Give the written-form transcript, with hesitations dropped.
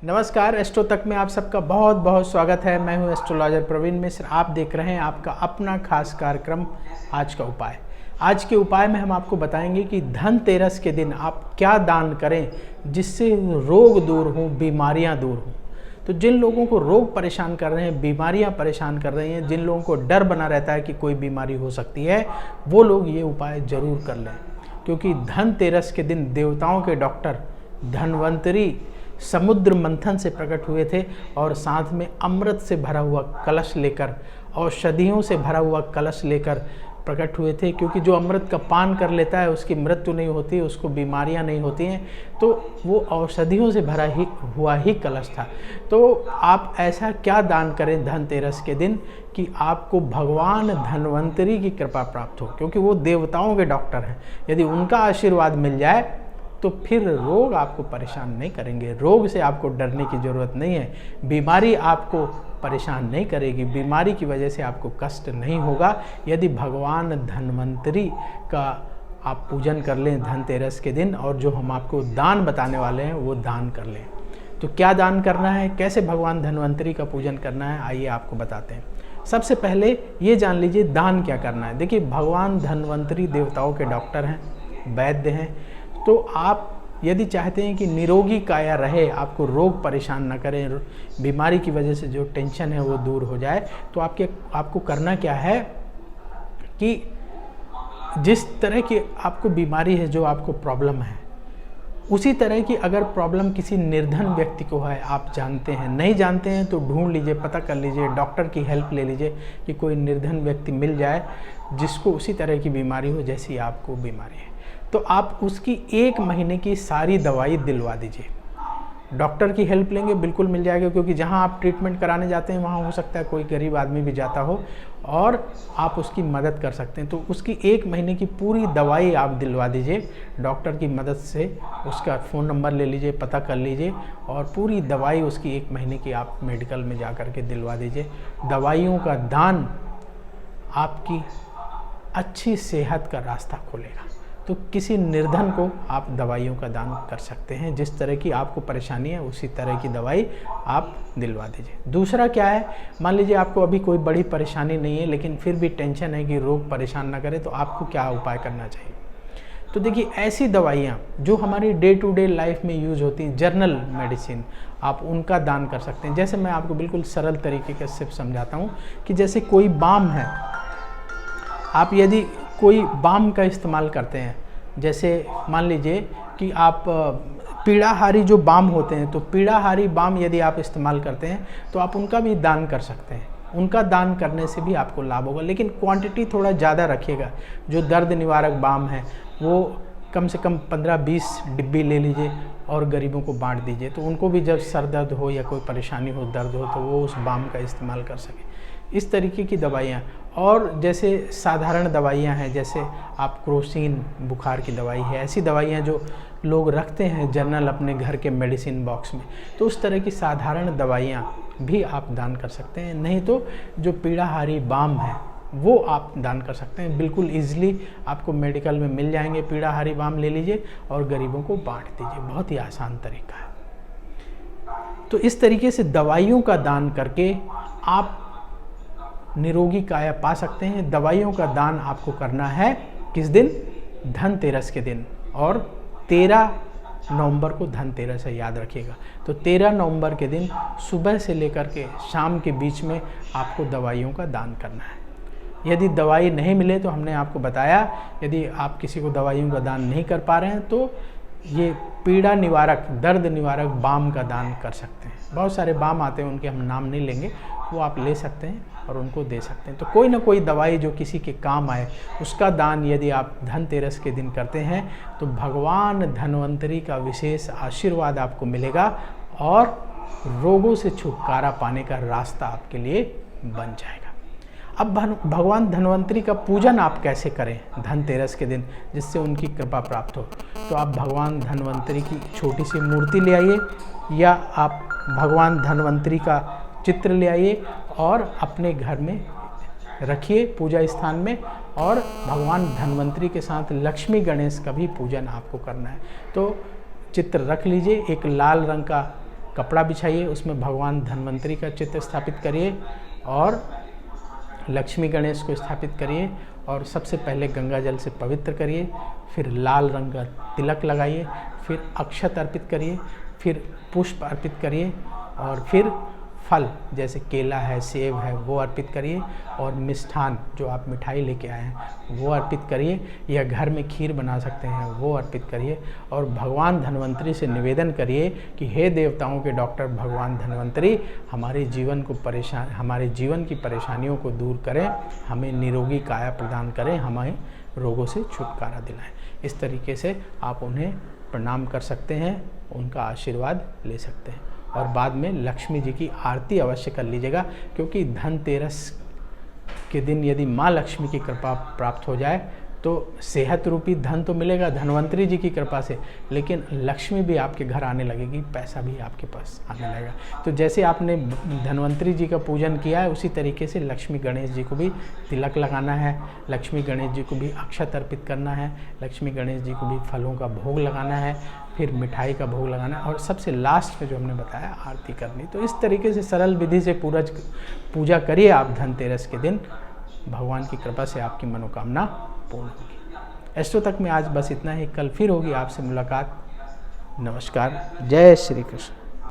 नमस्कार, एस्ट्रो तक में आप सबका बहुत बहुत स्वागत है। मैं हूं एस्ट्रोलॉजर प्रवीण मिश्र। आप देख रहे हैं आपका अपना खास कार्यक्रम आज का उपाय। आज के उपाय में हम आपको बताएंगे कि धनतेरस के दिन आप क्या दान करें जिससे रोग दूर हों, बीमारियां दूर हों। तो जिन लोगों को रोग परेशान कर रहे हैं, बीमारियां परेशान कर रही हैं, जिन लोगों को डर बना रहता है कि कोई बीमारी हो सकती है, वो लोग ये उपाय ज़रूर कर लें, क्योंकि धनतेरस के दिन देवताओं के डॉक्टर धन्वंतरी समुद्र मंथन से प्रकट हुए थे और साथ में अमृत से भरा हुआ कलश लेकर, औषधियों से भरा हुआ कलश लेकर प्रकट हुए थे। क्योंकि जो अमृत का पान कर लेता है उसकी मृत्यु नहीं होती, उसको बीमारियां नहीं होती हैं, तो वो औषधियों से भरा हुआ ही कलश था। तो आप ऐसा क्या दान करें धनतेरस के दिन कि आपको भगवान धन्वंतरी की कृपा प्राप्त हो, क्योंकि वो देवताओं के डॉक्टर हैं। यदि उनका आशीर्वाद मिल जाए तो फिर रोग आपको परेशान नहीं करेंगे। रोग से आपको डरने की ज़रूरत नहीं है। बीमारी आपको परेशान नहीं करेगी, बीमारी की वजह से आपको कष्ट नहीं होगा यदि भगवान धन्वंतरी का आप पूजन कर लें धनतेरस के दिन। और जो हम आपको दान बताने वाले हैं वो दान कर लें। तो क्या दान करना है, कैसे भगवान धन्वंतरी का पूजन करना है, आइए आपको बताते हैं। सबसे पहले ये जान लीजिए दान क्या करना है। देखिए, भगवान धन्वंतरी देवताओं के डॉक्टर हैं, वैद्य हैं। तो आप यदि चाहते हैं कि निरोगी काया रहे, आपको रोग परेशान न करें, बीमारी की वजह से जो टेंशन है वो दूर हो जाए, तो आपको करना क्या है कि जिस तरह की आपको बीमारी है, जो आपको प्रॉब्लम है, उसी तरह की अगर प्रॉब्लम किसी निर्धन व्यक्ति को है, आप जानते हैं, नहीं जानते हैं तो ढूंढ लीजिए, पता कर लीजिए, डॉक्टर की हेल्प ले लीजिए कि कोई निर्धन व्यक्ति मिल जाए जिसको उसी तरह की बीमारी हो जैसी आपको बीमारी है। तो आप उसकी 1 महीने की सारी दवाई दिलवा दीजिए। डॉक्टर की हेल्प लेंगे, बिल्कुल मिल जाएगा, क्योंकि जहां आप ट्रीटमेंट कराने जाते हैं वहां हो सकता है कोई गरीब आदमी भी जाता हो और आप उसकी मदद कर सकते हैं। तो उसकी 1 महीने की पूरी दवाई आप दिलवा दीजिए डॉक्टर की मदद से। उसका फ़ोन नंबर ले लीजिए, पता कर लीजिए और पूरी दवाई उसकी 1 महीने की आप मेडिकल में जा कर के दिलवा दीजिए। दवाइयों का दान आपकी अच्छी सेहत का रास्ता खोलेगा। तो किसी निर्धन को आप दवाइयों का दान कर सकते हैं। जिस तरह की आपको परेशानी है उसी तरह की दवाई आप दिलवा दीजिए। दूसरा क्या है, मान लीजिए आपको अभी कोई बड़ी परेशानी नहीं है लेकिन फिर भी टेंशन है कि रोग परेशान ना करे, तो आपको क्या उपाय करना चाहिए। तो देखिए, ऐसी दवाइयाँ जो हमारी डे टू डे लाइफ में यूज़ होती हैं, जर्नल मेडिसिन, आप उनका दान कर सकते हैं। जैसे मैं आपको बिल्कुल सरल तरीके से समझाता हूँ कि जैसे कोई बाम है, आप यदि कोई बाम का इस्तेमाल करते हैं, जैसे मान लीजिए कि आप पीड़ाहारी जो बाम होते हैं, तो पीड़ाहारी बाम यदि आप इस्तेमाल करते हैं तो आप उनका भी दान कर सकते हैं। उनका दान करने से भी आपको लाभ होगा, लेकिन क्वांटिटी थोड़ा ज़्यादा रखिएगा। जो दर्द निवारक बाम है वो कम से कम 15-20 डिब्बी ले लीजिए और गरीबों को बांट दीजिए, तो उनको भी जब सर दर्द हो या कोई परेशानी हो, दर्द हो, तो वो उस बाम का इस्तेमाल कर सकें। इस तरीके की दवाइयाँ। और जैसे साधारण दवाइयाँ हैं, जैसे आप क्रोसिन बुखार की दवाई है, ऐसी दवाइयाँ जो लोग रखते हैं जर्नल अपने घर के मेडिसिन बॉक्स में, तो उस तरह की साधारण दवाइयाँ भी आप दान कर सकते हैं। नहीं तो जो पीड़ाहारी बाम है वो आप दान कर सकते हैं। बिल्कुल ईजिली आपको मेडिकल में मिल जाएंगे। पीड़ाहारी बाम ले लीजिए और गरीबों को बांट दीजिए। बहुत ही आसान तरीका है। तो इस तरीके से दवाइयों का दान करके आप निरोगी काया पा सकते हैं। दवाइयों का दान आपको करना है किस दिन? धनतेरस के दिन। और 13 नवंबर को धनतेरस है, याद रखिएगा। तो 13 नवंबर के दिन सुबह से लेकर के शाम के बीच में आपको दवाइयों का दान करना है। यदि दवाई नहीं मिले तो हमने आपको बताया, यदि आप किसी को दवाइयों का दान नहीं कर पा रहे हैं तो ये पीड़ा निवारक, दर्द निवारक बाम का दान कर सकते हैं। बहुत सारे बाम आते हैं, उनके हम नाम नहीं लेंगे, वो आप ले सकते हैं और उनको दे सकते हैं। तो कोई ना कोई दवाई जो किसी के काम आए, उसका दान यदि आप धनतेरस के दिन करते हैं तो भगवान धन्वंतरी का विशेष आशीर्वाद आपको मिलेगा और रोगों से छुटकारा पाने का रास्ता आपके लिए बन जाएगा। अब भगवान धन्वंतरी का पूजन आप कैसे करें धनतेरस के दिन जिससे उनकी कृपा प्राप्त हो। तो आप भगवान धन्वंतरी की छोटी सी मूर्ति ले आइए या आप भगवान धन्वंतरी का चित्र ले आइए और अपने घर में रखिए पूजा स्थान में। और भगवान धन्वंतरी के साथ लक्ष्मी गणेश का भी पूजन आपको करना है। तो चित्र रख लीजिए, एक लाल रंग का कपड़ा बिछाइए, उसमें भगवान धन्वंतरी का चित्र स्थापित करिए और लक्ष्मी गणेश को स्थापित करिए और सबसे पहले गंगा जल से पवित्र करिए, फिर लाल रंग का तिलक लगाइए, फिर अक्षत अर्पित करिए, फिर पुष्प अर्पित करिए और फिर फल जैसे केला है, सेब है वो अर्पित करिए और मिष्ठान जो आप मिठाई लेके आए हैं वो अर्पित करिए, या घर में खीर बना सकते हैं वो अर्पित करिए और भगवान धन्वंतरी से निवेदन करिए कि हे देवताओं के डॉक्टर भगवान धन्वंतरी, हमारे जीवन की परेशानियों को दूर करें, हमें निरोगी काया प्रदान करें, हमें रोगों से छुटकारा दिलाएं। इस तरीके से आप उन्हें प्रणाम कर सकते हैं, उनका आशीर्वाद ले सकते हैं और बाद में लक्ष्मी जी की आरती अवश्य कर लीजिएगा, क्योंकि धनतेरस के दिन यदि माँ लक्ष्मी की कृपा प्राप्त हो जाए तो सेहत रूपी धन तो मिलेगा धन्वंतरी जी की कृपा से, लेकिन लक्ष्मी भी आपके घर आने लगेगी, पैसा भी आपके पास आने लगेगा। तो जैसे आपने धन्वंतरी जी का पूजन किया है उसी तरीके से लक्ष्मी गणेश जी को भी तिलक लगाना है, लक्ष्मी गणेश जी को भी अक्षत अर्पित करना है, लक्ष्मी गणेश जी को भी फलों का भोग लगाना है, फिर मिठाई का भोग लगाना और सबसे लास्ट में जो हमने बताया आरती करनी। तो इस तरीके से सरल विधि से पूजा करिए आप धनतेरस के दिन, भगवान की कृपा से आपकी मनोकामना पूर्ण होगी। एस्ट्रो तक में आज बस इतना ही, कल फिर होगी आपसे मुलाकात। नमस्कार, जय श्री कृष्ण।